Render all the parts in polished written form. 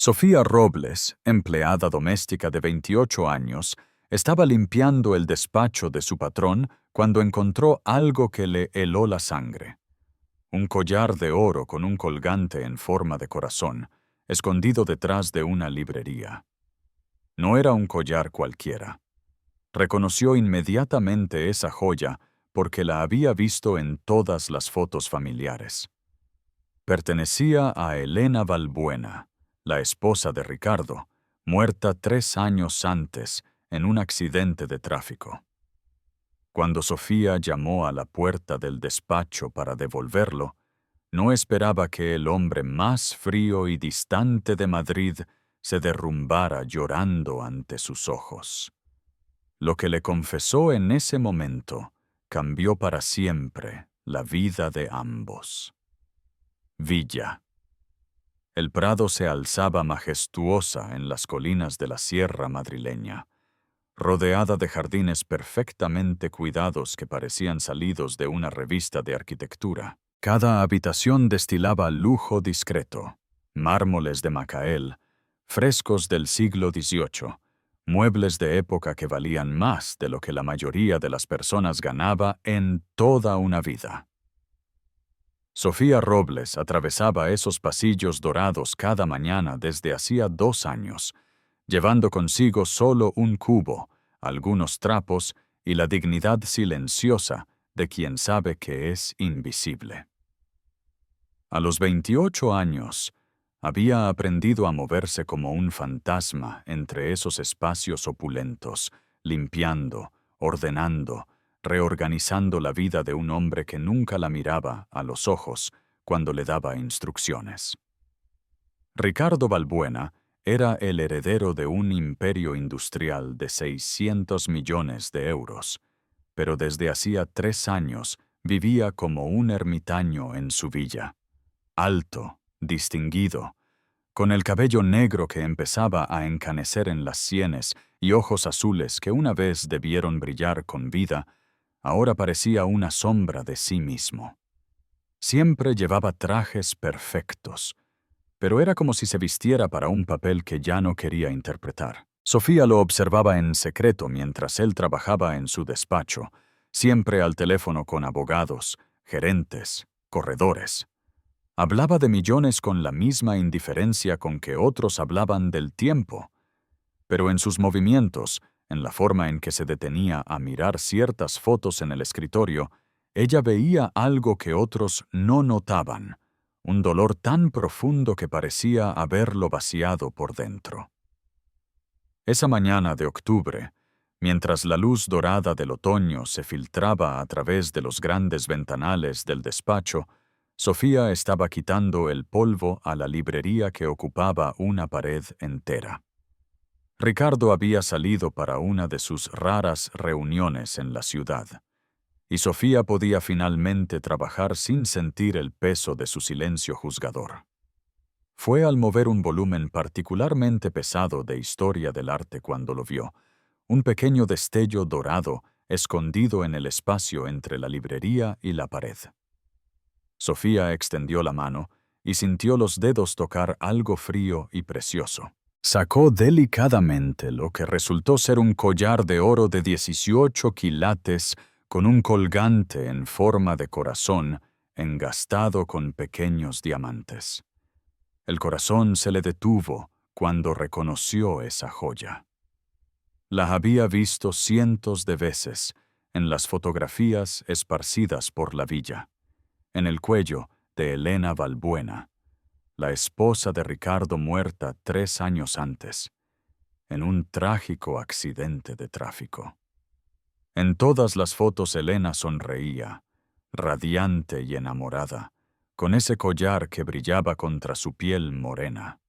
Sofía Robles, empleada doméstica de 28 años, estaba limpiando el despacho de su patrón cuando encontró algo que le heló la sangre. Un collar de oro con un colgante en forma de corazón, escondido detrás de una librería. No era un collar cualquiera. Reconoció inmediatamente esa joya porque la había visto en todas las fotos familiares. Pertenecía a Elena Balbuena, la esposa de Ricardo, muerta 3 años antes en un accidente de tráfico. Cuando Sofía llamó a la puerta del despacho para devolverlo, no esperaba que el hombre más frío y distante de Madrid se derrumbara llorando ante sus ojos. Lo que le confesó en ese momento cambió para siempre la vida de ambos. Villa. El Prado se alzaba majestuosa en las colinas de la sierra madrileña, rodeada de jardines perfectamente cuidados que parecían salidos de una revista de arquitectura. Cada habitación destilaba lujo discreto, mármoles de Macael, frescos del siglo XVIII, muebles de época que valían más de lo que la mayoría de las personas ganaba en toda una vida. Sofía Robles atravesaba esos pasillos dorados cada mañana desde hacía 2 años, llevando consigo solo un cubo, algunos trapos y la dignidad silenciosa de quien sabe que es invisible. A los 28 años, había aprendido a moverse como un fantasma entre esos espacios opulentos, limpiando, ordenando, reorganizando la vida de un hombre que nunca la miraba a los ojos cuando le daba instrucciones. Ricardo Balbuena era el heredero de un imperio industrial de 600 millones de euros, pero desde hacía 3 años vivía como un ermitaño en su villa. Alto, distinguido, con el cabello negro que empezaba a encanecer en las sienes y ojos azules que una vez debieron brillar con vida, ahora parecía una sombra de sí mismo. Siempre llevaba trajes perfectos, pero era como si se vistiera para un papel que ya no quería interpretar. Sofía lo observaba en secreto mientras él trabajaba en su despacho, siempre al teléfono con abogados, gerentes, corredores. Hablaba de millones con la misma indiferencia con que otros hablaban del tiempo, pero en sus movimientos, en la forma en que se detenía a mirar ciertas fotos en el escritorio, ella veía algo que otros no notaban, un dolor tan profundo que parecía haberlo vaciado por dentro. Esa mañana de octubre, mientras la luz dorada del otoño se filtraba a través de los grandes ventanales del despacho, Sofía estaba quitando el polvo a la librería que ocupaba una pared entera. Ricardo había salido para una de sus raras reuniones en la ciudad, y Sofía podía finalmente trabajar sin sentir el peso de su silencio juzgador. Fue al mover un volumen particularmente pesado de historia del arte cuando lo vio, un pequeño destello dorado escondido en el espacio entre la librería y la pared. Sofía extendió la mano y sintió los dedos tocar algo frío y precioso. Sacó delicadamente lo que resultó ser un collar de oro de 18 quilates con un colgante en forma de corazón engastado con pequeños diamantes. El corazón se le detuvo cuando reconoció esa joya. La había visto cientos de veces en las fotografías esparcidas por la villa, en el cuello de Elena Balbuena, la esposa de Ricardo muerta 3 años antes, en un trágico accidente de tráfico. En todas las fotos Elena sonreía, radiante y enamorada, con ese collar que brillaba contra su piel morena.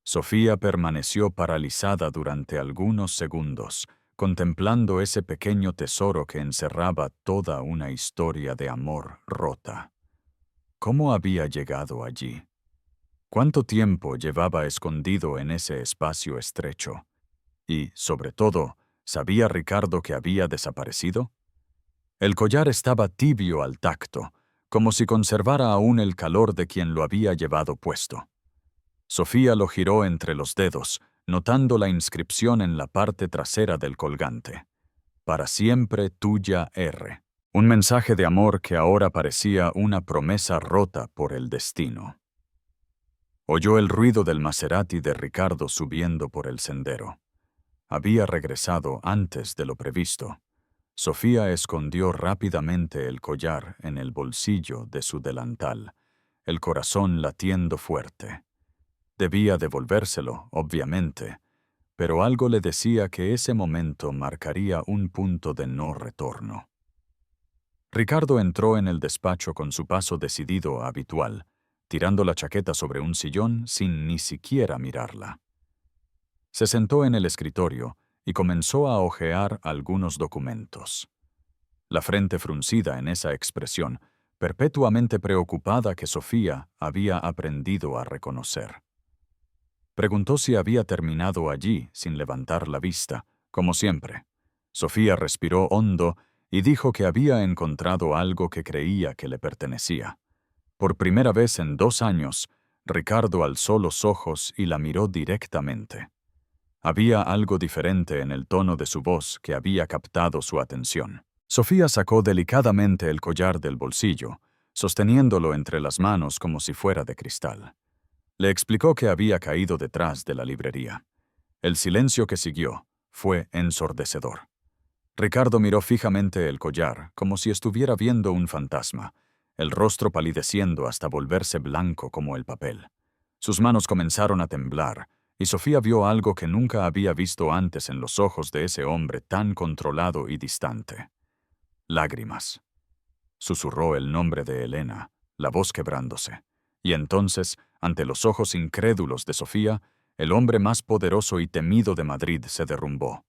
Sofía permaneció paralizada durante algunos segundos, contemplando ese pequeño tesoro que encerraba toda una historia de amor rota. ¿Cómo había llegado allí? ¿Cuánto tiempo llevaba escondido en ese espacio estrecho? Y, sobre todo, ¿sabía Ricardo que había desaparecido? El collar estaba tibio al tacto, como si conservara aún el calor de quien lo había llevado puesto. Sofía lo giró entre los dedos, notando la inscripción en la parte trasera del colgante. Para siempre tuya R. Un mensaje de amor que ahora parecía una promesa rota por el destino. Oyó el ruido del Maserati de Ricardo subiendo por el sendero. Había regresado antes de lo previsto. Sofía escondió rápidamente el collar en el bolsillo de su delantal, el corazón latiendo fuerte. Debía devolvérselo, obviamente, pero algo le decía que ese momento marcaría un punto de no retorno. Ricardo entró en el despacho con su paso decidido habitual, tirando la chaqueta sobre un sillón sin ni siquiera mirarla. Se sentó en el escritorio y comenzó a hojear algunos documentos. La frente fruncida en esa expresión, perpetuamente preocupada que Sofía había aprendido a reconocer. Preguntó si había terminado allí sin levantar la vista, como siempre. Sofía respiró hondo y dijo que había encontrado algo que creía que le pertenecía. Por primera vez en 2 años, Ricardo alzó los ojos y la miró directamente. Había algo diferente en el tono de su voz que había captado su atención. Sofía sacó delicadamente el collar del bolsillo, sosteniéndolo entre las manos como si fuera de cristal. Le explicó que había caído detrás de la librería. El silencio que siguió fue ensordecedor. Ricardo miró fijamente el collar, como si estuviera viendo un fantasma, el rostro palideciendo hasta volverse blanco como el papel. Sus manos comenzaron a temblar, y Sofía vio algo que nunca había visto antes en los ojos de ese hombre tan controlado y distante. Lágrimas. Susurró el nombre de Elena, la voz quebrándose. Y entonces, ante los ojos incrédulos de Sofía, el hombre más poderoso y temido de Madrid se derrumbó.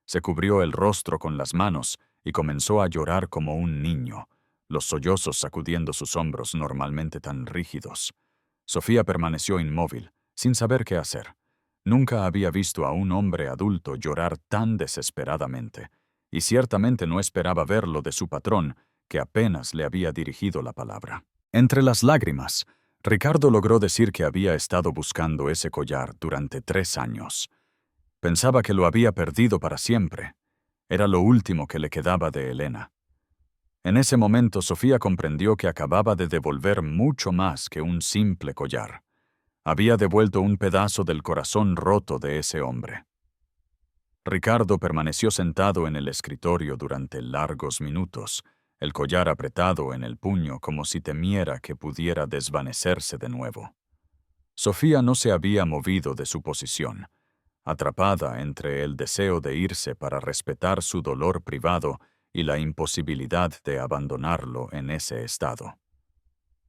Se cubrió el rostro con las manos y comenzó a llorar como un niño, los sollozos sacudiendo sus hombros normalmente tan rígidos. Sofía permaneció inmóvil, sin saber qué hacer. Nunca había visto a un hombre adulto llorar tan desesperadamente, y ciertamente no esperaba verlo de su patrón, que apenas le había dirigido la palabra. Entre las lágrimas, Ricardo logró decir que había estado buscando ese collar durante 3 años. Pensaba que lo había perdido para siempre. Era lo último que le quedaba de Elena. En ese momento Sofía comprendió que acababa de devolver mucho más que un simple collar. Había devuelto un pedazo del corazón roto de ese hombre. Ricardo permaneció sentado en el escritorio durante largos minutos, el collar apretado en el puño como si temiera que pudiera desvanecerse de nuevo. Sofía no se había movido de su posición, atrapada entre el deseo de irse para respetar su dolor privado y la imposibilidad de abandonarlo en ese estado.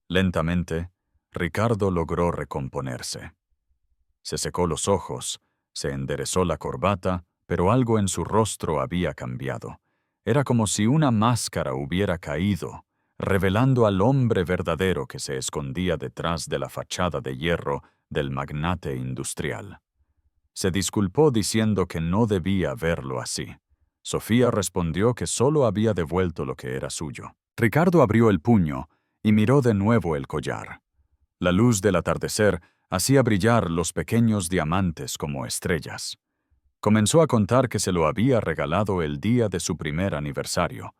Lentamente, Ricardo logró recomponerse. Se secó los ojos, se enderezó la corbata, pero algo en su rostro había cambiado. Era como si una máscara hubiera caído, revelando al hombre verdadero que se escondía detrás de la fachada de hierro del magnate industrial. Se disculpó diciendo que no debía verlo así. Sofía respondió que solo había devuelto lo que era suyo. Ricardo abrió el puño y miró de nuevo el collar. La luz del atardecer hacía brillar los pequeños diamantes como estrellas. Comenzó a contar que se lo había regalado el día de su primer aniversario.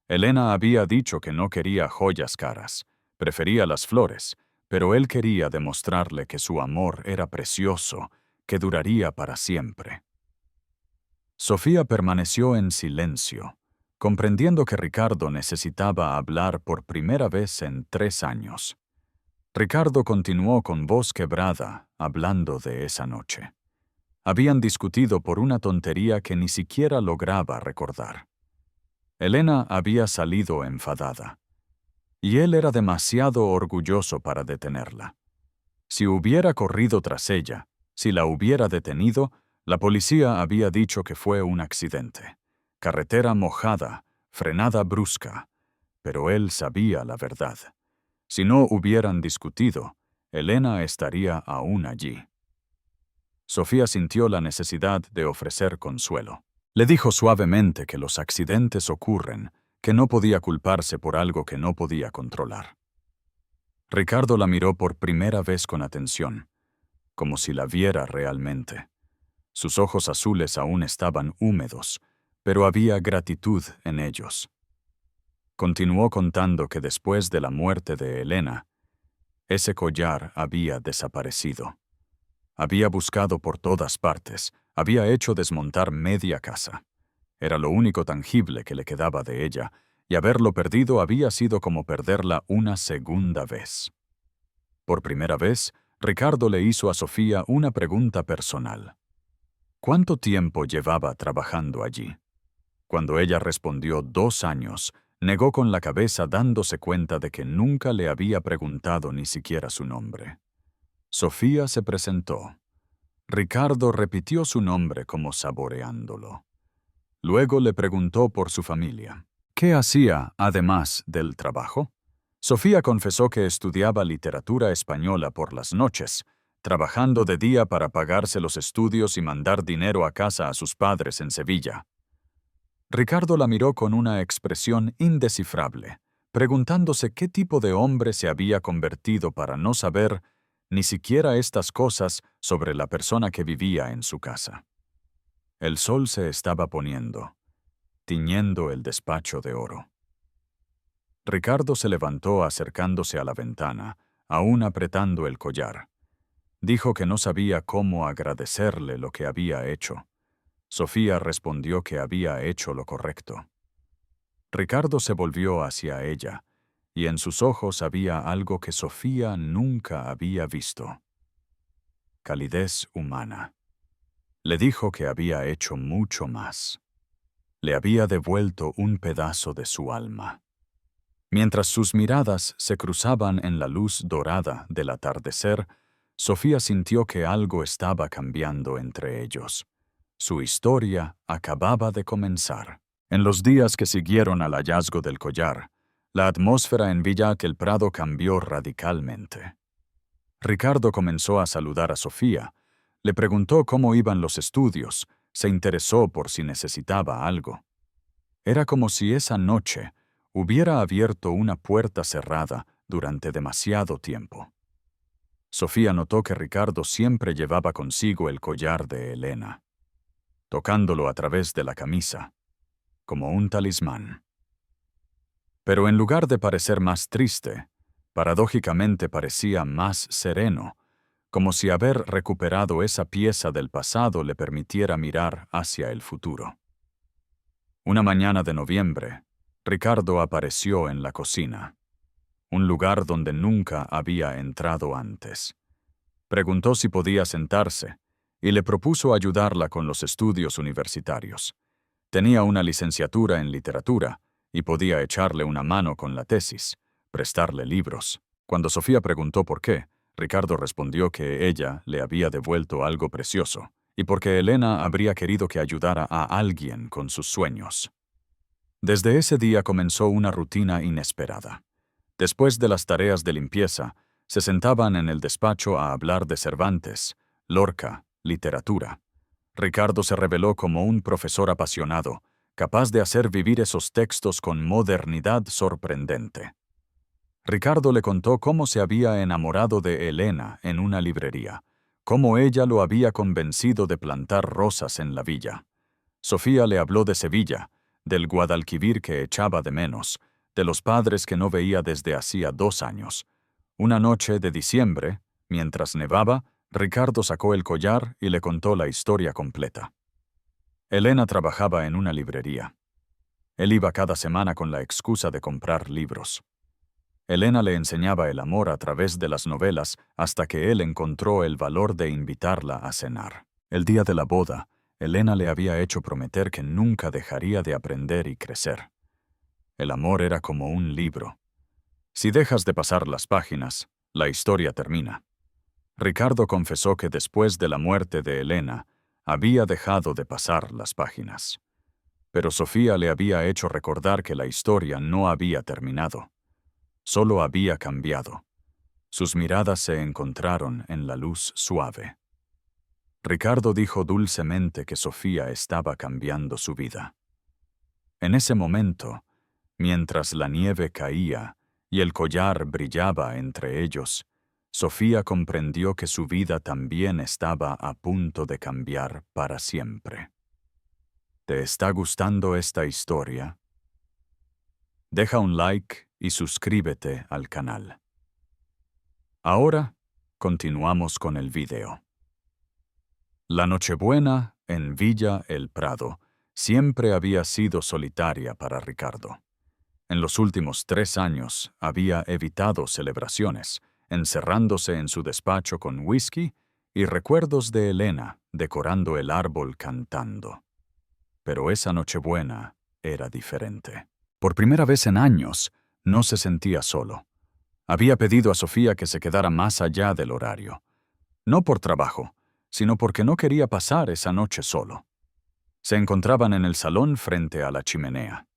Elena había dicho que no quería joyas caras, prefería las flores, pero él quería demostrarle que su amor era precioso, que duraría para siempre. Sofía permaneció en silencio, comprendiendo que Ricardo necesitaba hablar por primera vez en 3 años. Ricardo continuó con voz quebrada, hablando de esa noche. Habían discutido por una tontería que ni siquiera lograba recordar. Elena había salido enfadada, y él era demasiado orgulloso para detenerla. Si hubiera corrido tras ella, si la hubiera detenido, la policía había dicho que fue un accidente. Carretera mojada, frenada brusca. Pero él sabía la verdad. Si no hubieran discutido, Elena estaría aún allí. Sofía sintió la necesidad de ofrecer consuelo. Le dijo suavemente que los accidentes ocurren, que no podía culparse por algo que no podía controlar. Ricardo la miró por primera vez con atención. como si la viera realmente. Sus ojos azules aún estaban húmedos, pero había gratitud en ellos. Continuó contando que después de la muerte de Elena, ese collar había desaparecido. Había buscado por todas partes, había hecho desmontar media casa. Era lo único tangible que le quedaba de ella, y haberlo perdido había sido como perderla una segunda vez. Por primera vez, Ricardo le hizo a Sofía una pregunta personal. ¿Cuánto tiempo llevaba trabajando allí? Cuando ella respondió 2 años, negó con la cabeza dándose cuenta de que nunca le había preguntado ni siquiera su nombre. Sofía se presentó. Ricardo repitió su nombre como saboreándolo. Luego le preguntó por su familia. ¿Qué hacía, además del trabajo? Sofía confesó que estudiaba literatura española por las noches, trabajando de día para pagarse los estudios y mandar dinero a casa a sus padres en Sevilla. Ricardo la miró con una expresión indescifrable, preguntándose qué tipo de hombre se había convertido para no saber ni siquiera estas cosas sobre la persona que vivía en su casa. El sol se estaba poniendo, tiñendo el despacho de oro. Ricardo se levantó acercándose a la ventana, aún apretando el collar. Dijo que no sabía cómo agradecerle lo que había hecho. Sofía respondió que había hecho lo correcto. Ricardo se volvió hacia ella, y en sus ojos había algo que Sofía nunca había visto. Calidez humana. Le dijo que había hecho mucho más. Le había devuelto un pedazo de su alma. Mientras sus miradas se cruzaban en la luz dorada del atardecer, Sofía sintió que algo estaba cambiando entre ellos. Su historia acababa de comenzar. En los días que siguieron al hallazgo del collar, la atmósfera en Villa del Prado cambió radicalmente. Ricardo comenzó a saludar a Sofía, le preguntó cómo iban los estudios, se interesó por si necesitaba algo. Era como si esa noche hubiera abierto una puerta cerrada durante demasiado tiempo. Sofía notó que Ricardo siempre llevaba consigo el collar de Elena, tocándolo a través de la camisa, como un talismán. Pero en lugar de parecer más triste, paradójicamente parecía más sereno, como si haber recuperado esa pieza del pasado le permitiera mirar hacia el futuro. Una mañana de noviembre, Ricardo apareció en la cocina, un lugar donde nunca había entrado antes. Preguntó si podía sentarse y le propuso ayudarla con los estudios universitarios. Tenía una licenciatura en literatura y podía echarle una mano con la tesis, prestarle libros. Cuando Sofía preguntó por qué, Ricardo respondió que ella le había devuelto algo precioso y porque Elena habría querido que ayudara a alguien con sus sueños. Desde ese día comenzó una rutina inesperada. Después de las tareas de limpieza, se sentaban en el despacho a hablar de Cervantes, Lorca, literatura. Ricardo se reveló como un profesor apasionado, capaz de hacer vivir esos textos con modernidad sorprendente. Ricardo le contó cómo se había enamorado de Elena en una librería, cómo ella lo había convencido de plantar rosas en la villa. Sofía le habló de Sevilla, del Guadalquivir que echaba de menos, de los padres que no veía desde hacía 2 años. Una noche de diciembre, mientras nevaba, Ricardo sacó el collar y le contó la historia completa. Elena trabajaba en una librería. Él iba cada semana con la excusa de comprar libros. Elena le enseñaba el amor a través de las novelas hasta que él encontró el valor de invitarla a cenar. El día de la boda, Elena le había hecho prometer que nunca dejaría de aprender y crecer. El amor era como un libro. Si dejas de pasar las páginas, la historia termina. Ricardo confesó que después de la muerte de Elena, había dejado de pasar las páginas. Pero Sofía le había hecho recordar que la historia no había terminado. Solo había cambiado. Sus miradas se encontraron en la luz suave. Ricardo dijo dulcemente que Sofía estaba cambiando su vida. En ese momento, mientras la nieve caía y el collar brillaba entre ellos, Sofía comprendió que su vida también estaba a punto de cambiar para siempre. ¿Te está gustando esta historia? Deja un like y suscríbete al canal. Ahora, continuamos con el video. La Nochebuena en Villa El Prado siempre había sido solitaria para Ricardo. En los últimos 3 años había evitado celebraciones, encerrándose en su despacho con whisky y recuerdos de Elena decorando el árbol cantando. Pero esa Nochebuena era diferente. Por primera vez en años, no se sentía solo. Había pedido a Sofía que se quedara más allá del horario. No por trabajo, sino porque no quería pasar esa noche solo. Se encontraban en el salón frente a la chimenea.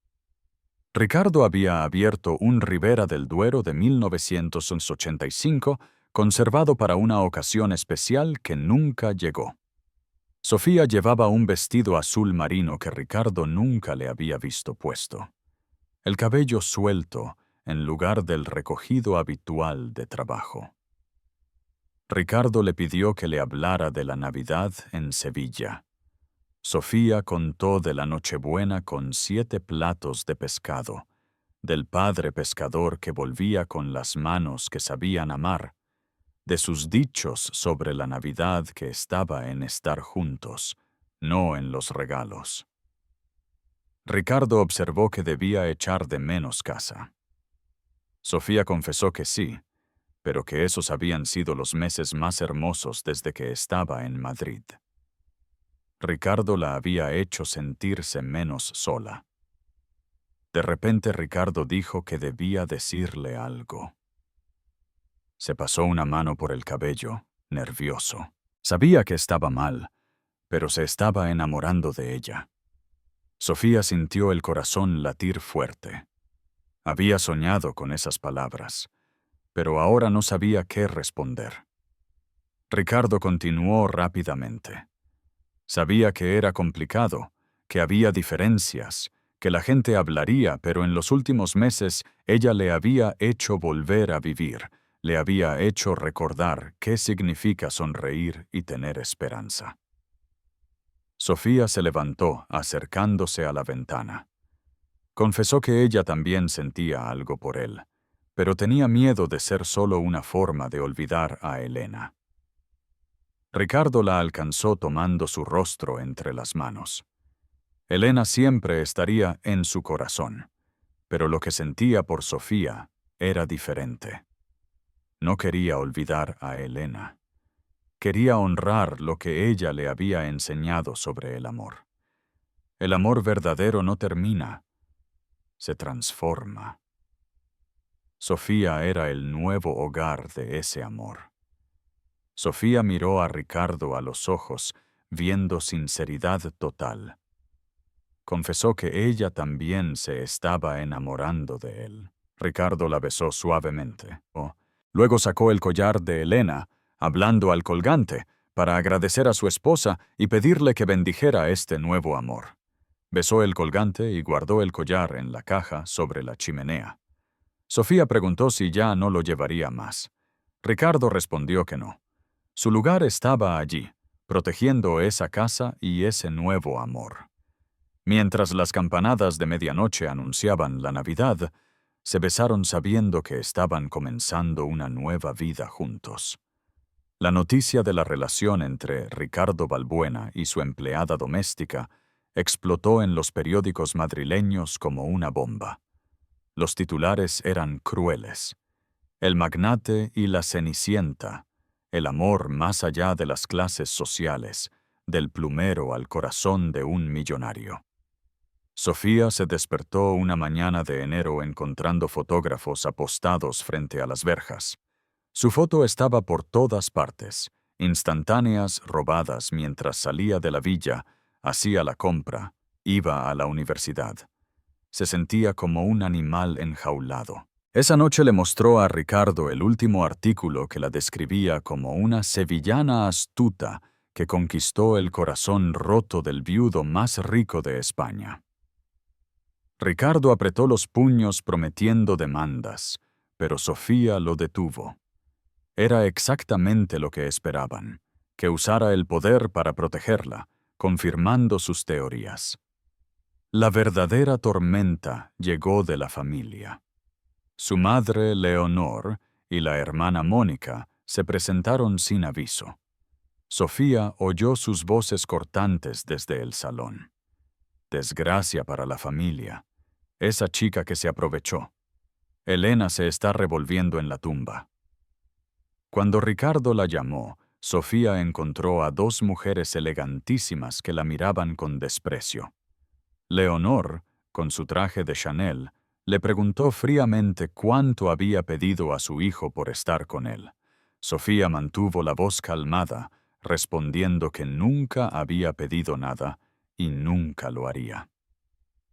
Ricardo había abierto un Ribera del Duero de 1985, conservado para una ocasión especial que nunca llegó. Sofía llevaba un vestido azul marino que Ricardo nunca le había visto puesto. El cabello suelto en lugar del recogido habitual de trabajo. Ricardo le pidió que le hablara de la Navidad en Sevilla. Sofía contó de la Nochebuena con 7 platos de pescado, del padre pescador que volvía con las manos que sabían amar, de sus dichos sobre la Navidad que estaba en estar juntos, no en los regalos. Ricardo observó que debía echar de menos casa. Sofía confesó que sí, pero que esos habían sido los meses más hermosos desde que estaba en Madrid. Ricardo la había hecho sentirse menos sola. De repente Ricardo dijo que debía decirle algo. Se pasó una mano por el cabello, nervioso. Sabía que estaba mal, pero se estaba enamorando de ella. Sofía sintió el corazón latir fuerte. Había soñado con esas palabras, pero ahora no sabía qué responder. Ricardo continuó rápidamente. Sabía que era complicado, que había diferencias, que la gente hablaría, pero en los últimos meses ella le había hecho volver a vivir, le había hecho recordar qué significa sonreír y tener esperanza. Sofía se levantó, acercándose a la ventana. Confesó que ella también sentía algo por él, pero tenía miedo de ser solo una forma de olvidar a Elena. Ricardo la alcanzó tomando su rostro entre las manos. Elena siempre estaría en su corazón, pero lo que sentía por Sofía era diferente. No quería olvidar a Elena. Quería honrar lo que ella le había enseñado sobre el amor. El amor verdadero no termina, se transforma. Sofía era el nuevo hogar de ese amor. Sofía miró a Ricardo a los ojos, viendo sinceridad total. Confesó que ella también se estaba enamorando de él. Ricardo la besó suavemente. Luego sacó el collar de Elena, hablando al colgante, para agradecer a su esposa y pedirle que bendijera este nuevo amor. Besó el colgante y guardó el collar en la caja sobre la chimenea. Sofía preguntó si ya no lo llevaría más. Ricardo respondió que no. Su lugar estaba allí, protegiendo esa casa y ese nuevo amor. Mientras las campanadas de medianoche anunciaban la Navidad, se besaron sabiendo que estaban comenzando una nueva vida juntos. La noticia de la relación entre Ricardo Balbuena y su empleada doméstica explotó en los periódicos madrileños como una bomba. Los titulares eran crueles. El magnate y la cenicienta, el amor más allá de las clases sociales, del plumero al corazón de un millonario. Sofía se despertó una mañana de enero encontrando fotógrafos apostados frente a las verjas. Su foto estaba por todas partes, instantáneas robadas mientras salía de la villa, hacía la compra, iba a la universidad. Se sentía como un animal enjaulado. Esa noche le mostró a Ricardo el último artículo que la describía como una sevillana astuta que conquistó el corazón roto del viudo más rico de España. Ricardo apretó los puños prometiendo demandas, pero Sofía lo detuvo. Era exactamente lo que esperaban, que usara el poder para protegerla, confirmando sus teorías. La verdadera tormenta llegó de la familia. Su madre, Leonor, y la hermana Mónica se presentaron sin aviso. Sofía oyó sus voces cortantes desde el salón. Desgracia para la familia. Esa chica que se aprovechó. Elena se está revolviendo en la tumba. Cuando Ricardo la llamó, Sofía encontró a dos mujeres elegantísimas que la miraban con desprecio. Leonor, con su traje de Chanel, le preguntó fríamente cuánto había pedido a su hijo por estar con él. Sofía mantuvo la voz calmada, respondiendo que nunca había pedido nada y nunca lo haría.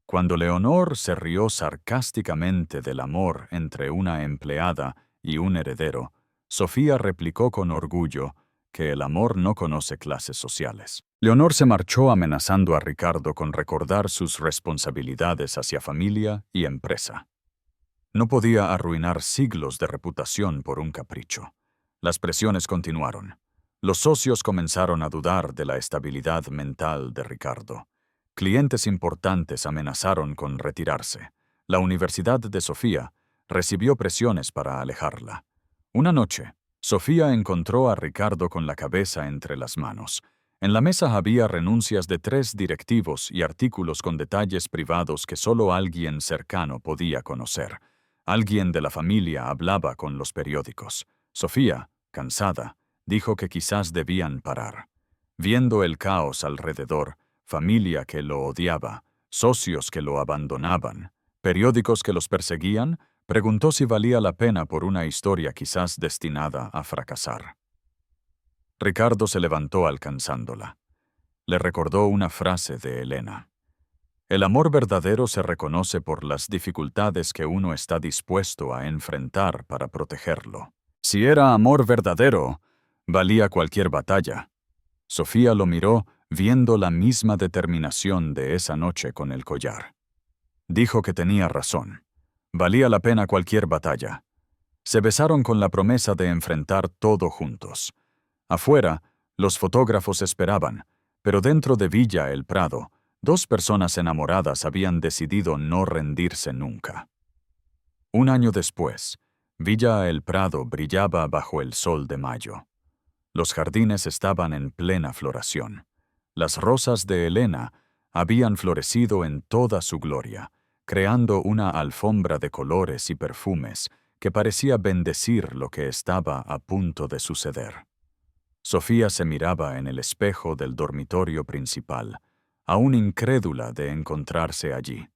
Cuando Leonor se rió sarcásticamente del amor entre una empleada y un heredero, Sofía replicó con orgullo que el amor no conoce clases sociales. Leonor se marchó amenazando a Ricardo con recordar sus responsabilidades hacia familia y empresa. No podía arruinar siglos de reputación por un capricho. Las presiones continuaron. Los socios comenzaron a dudar de la estabilidad mental de Ricardo. Clientes importantes amenazaron con retirarse. La Universidad de Sofía recibió presiones para alejarla. Una noche, Sofía encontró a Ricardo con la cabeza entre las manos. En la mesa había renuncias de 3 directivos y artículos con detalles privados que solo alguien cercano podía conocer. Alguien de la familia hablaba con los periódicos. Sofía, cansada, dijo que quizás debían parar. Viendo el caos alrededor, familia que lo odiaba, socios que lo abandonaban, periódicos que los perseguían, preguntó si valía la pena por una historia quizás destinada a fracasar. Ricardo se levantó alcanzándola. Le recordó una frase de Elena. El amor verdadero se reconoce por las dificultades que uno está dispuesto a enfrentar para protegerlo. Si era amor verdadero, valía cualquier batalla. Sofía lo miró, viendo la misma determinación de esa noche con el collar. Dijo que tenía razón. Valía la pena cualquier batalla. Se besaron con la promesa de enfrentar todo juntos. Afuera, los fotógrafos esperaban, pero dentro de Villa El Prado, 2 personas enamoradas habían decidido no rendirse nunca. Un año después, Villa El Prado brillaba bajo el sol de mayo. Los jardines estaban en plena floración. Las rosas de Elena habían florecido en toda su gloria, creando una alfombra de colores y perfumes que parecía bendecir lo que estaba a punto de suceder. Sofía se miraba en el espejo del dormitorio principal, aún incrédula de encontrarse allí.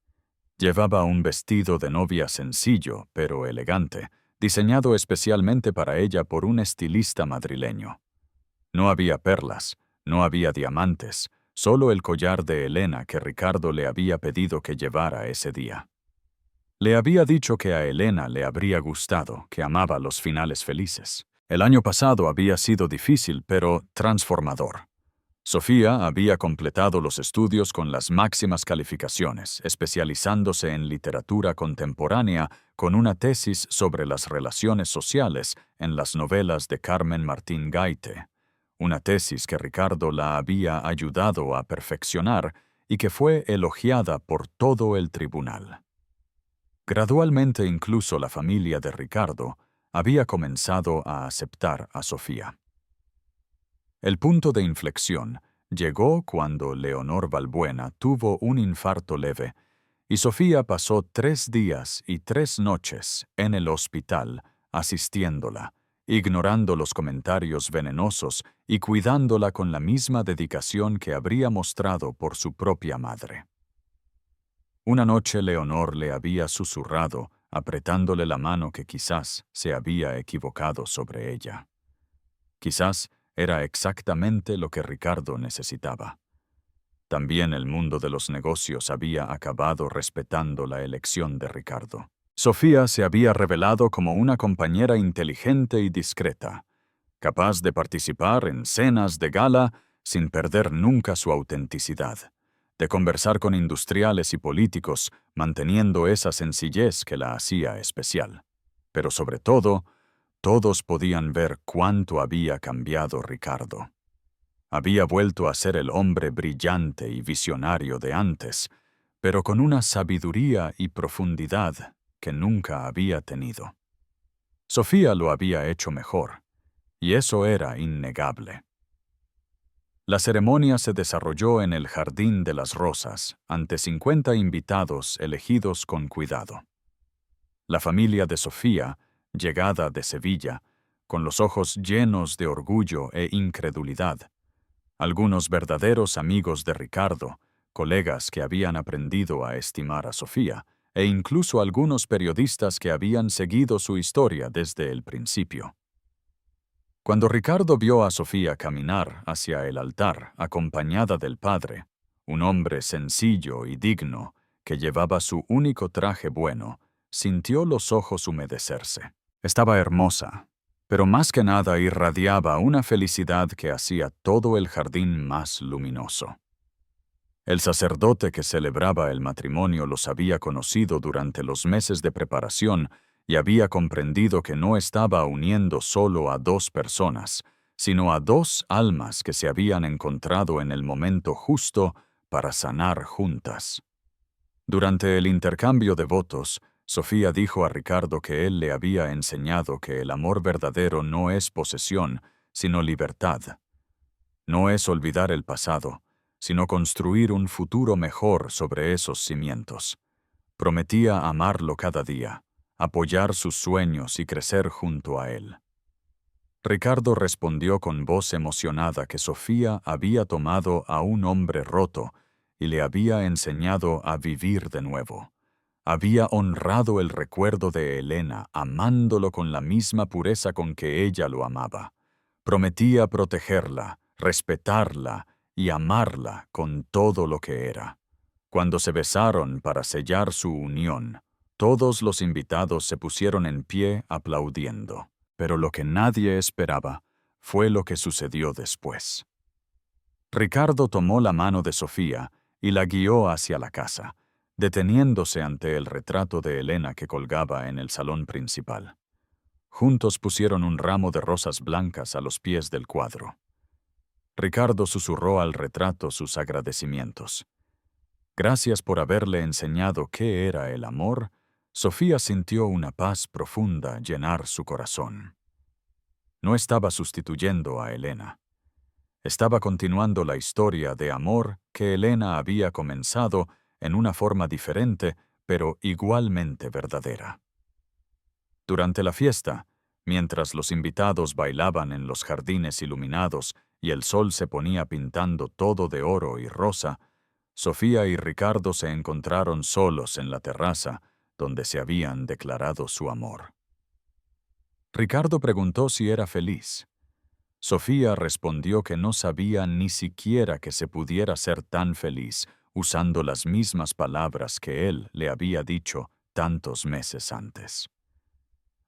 Llevaba un vestido de novia sencillo, pero elegante, diseñado especialmente para ella por un estilista madrileño. No había perlas, no había diamantes, solo el collar de Elena que Ricardo le había pedido que llevara ese día. Le había dicho que a Elena le habría gustado, que amaba los finales felices. El año pasado había sido difícil, pero transformador. Sofía había completado los estudios con las máximas calificaciones, especializándose en literatura contemporánea con una tesis sobre las relaciones sociales en las novelas de Carmen Martín Gaite. Una tesis que Ricardo la había ayudado a perfeccionar y que fue elogiada por todo el tribunal. Gradualmente incluso la familia de Ricardo había comenzado a aceptar a Sofía. El punto de inflexión llegó cuando Leonor Valbuena tuvo un infarto leve y Sofía pasó 3 días y 3 noches en el hospital asistiéndola, ignorando los comentarios venenosos y cuidándola con la misma dedicación que habría mostrado por su propia madre. Una noche Leonor le había susurrado, apretándole la mano que quizás se había equivocado sobre ella. Quizás era exactamente lo que Ricardo necesitaba. También el mundo de los negocios había acabado respetando la elección de Ricardo. Sofía se había revelado como una compañera inteligente y discreta, capaz de participar en cenas de gala sin perder nunca su autenticidad, de conversar con industriales y políticos manteniendo esa sencillez que la hacía especial. Pero sobre todo, Todos podían ver cuánto había cambiado Ricardo. Había vuelto a ser el hombre brillante y visionario de antes, pero con una sabiduría y profundidad que nunca había tenido. Sofía lo había hecho mejor, y eso era innegable. La ceremonia se desarrolló en el Jardín de las Rosas, ante 50 invitados elegidos con cuidado. La familia de Sofía, llegada de Sevilla, con los ojos llenos de orgullo e incredulidad. Algunos verdaderos amigos de Ricardo, colegas que habían aprendido a estimar a Sofía, e incluso algunos periodistas que habían seguido su historia desde el principio. Cuando Ricardo vio a Sofía caminar hacia el altar acompañada del padre, un hombre sencillo y digno que llevaba su único traje bueno, sintió los ojos humedecerse. Estaba hermosa, pero más que nada irradiaba una felicidad que hacía todo el jardín más luminoso. El sacerdote que celebraba el matrimonio los había conocido durante los meses de preparación y había comprendido que no estaba uniendo solo a dos personas, sino a dos almas que se habían encontrado en el momento justo para sanar juntas. Durante el intercambio de votos, Sofía dijo a Ricardo que él le había enseñado que el amor verdadero no es posesión, sino libertad. No es olvidar el pasado, sino construir un futuro mejor sobre esos cimientos. Prometía amarlo cada día, apoyar sus sueños y crecer junto a él. Ricardo respondió con voz emocionada que Sofía había tomado a un hombre roto y le había enseñado a vivir de nuevo. Había honrado el recuerdo de Elena, amándolo con la misma pureza con que ella lo amaba. Prometía protegerla, respetarla y amarla con todo lo que era. Cuando se besaron para sellar su unión, todos los invitados se pusieron en pie aplaudiendo, pero lo que nadie esperaba fue lo que sucedió después. Ricardo tomó la mano de Sofía y la guió hacia la casa, deteniéndose ante el retrato de Elena que colgaba en el salón principal. Juntos pusieron un ramo de rosas blancas a los pies del cuadro. Ricardo susurró al retrato sus agradecimientos. Gracias por haberle enseñado qué era el amor. Sofía sintió una paz profunda llenar su corazón. No estaba sustituyendo a Elena. Estaba continuando la historia de amor que Elena había comenzado en una forma diferente, pero igualmente verdadera. Durante la fiesta, mientras los invitados bailaban en los jardines iluminados y el sol se ponía pintando todo de oro y rosa, Sofía y Ricardo se encontraron solos en la terraza, donde se habían declarado su amor. Ricardo preguntó si era feliz. Sofía respondió que no sabía ni siquiera que se pudiera ser tan feliz usando las mismas palabras que él le había dicho tantos meses antes.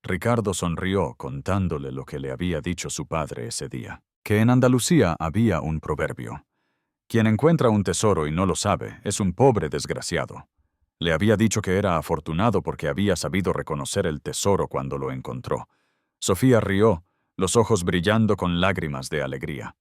Ricardo sonrió contándole lo que le había dicho su padre ese día, que en Andalucía había un proverbio: quien encuentra un tesoro y no lo sabe es un pobre desgraciado. Le había dicho que era afortunado porque había sabido reconocer el tesoro cuando lo encontró. Sofía rió, los ojos brillando con lágrimas de alegría.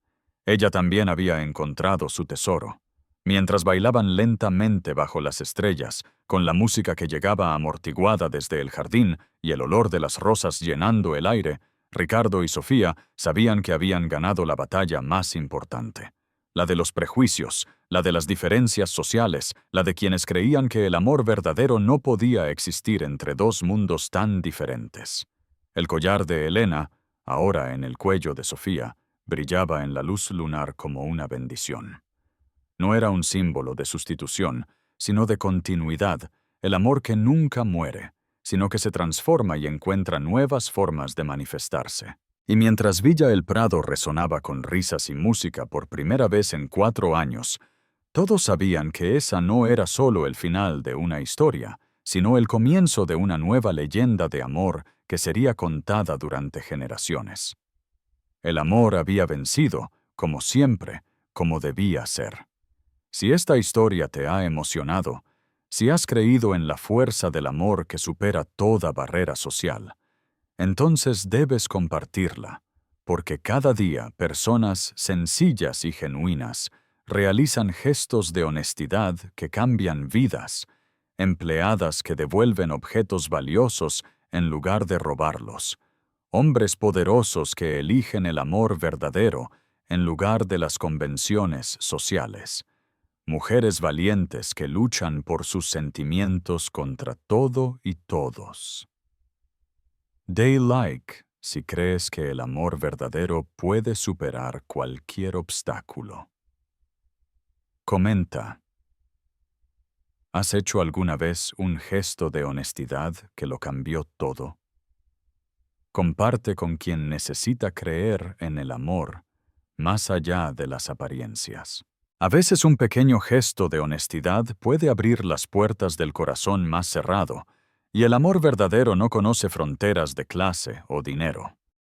Ella también había encontrado su tesoro. Mientras bailaban lentamente bajo las estrellas, con la música que llegaba amortiguada desde el jardín y el olor de las rosas llenando el aire, Ricardo y Sofía sabían que habían ganado la batalla más importante. La de los prejuicios, la de las diferencias sociales, la de quienes creían que el amor verdadero no podía existir entre dos mundos tan diferentes. El collar de Elena, ahora en el cuello de Sofía, brillaba en la luz lunar como una bendición. No era un símbolo de sustitución, sino de continuidad, el amor que nunca muere, sino que se transforma y encuentra nuevas formas de manifestarse. Y mientras Villa El Prado resonaba con risas y música por primera vez en 4 años, todos sabían que esa no era solo el final de una historia, sino el comienzo de una nueva leyenda de amor que sería contada durante generaciones. El amor había vencido, como siempre, como debía ser. Si esta historia te ha emocionado, si has creído en la fuerza del amor que supera toda barrera social, entonces debes compartirla, porque cada día personas sencillas y genuinas realizan gestos de honestidad que cambian vidas, empleadas que devuelven objetos valiosos en lugar de robarlos, hombres poderosos que eligen el amor verdadero en lugar de las convenciones sociales, mujeres valientes que luchan por sus sentimientos contra todo y todos. Dale like si crees que el amor verdadero puede superar cualquier obstáculo. Comenta. ¿Has hecho alguna vez un gesto de honestidad que lo cambió todo? Comparte con quien necesita creer en el amor, más allá de las apariencias. A veces un pequeño gesto de honestidad puede abrir las puertas del corazón más cerrado, y el amor verdadero no conoce fronteras de clase o dinero.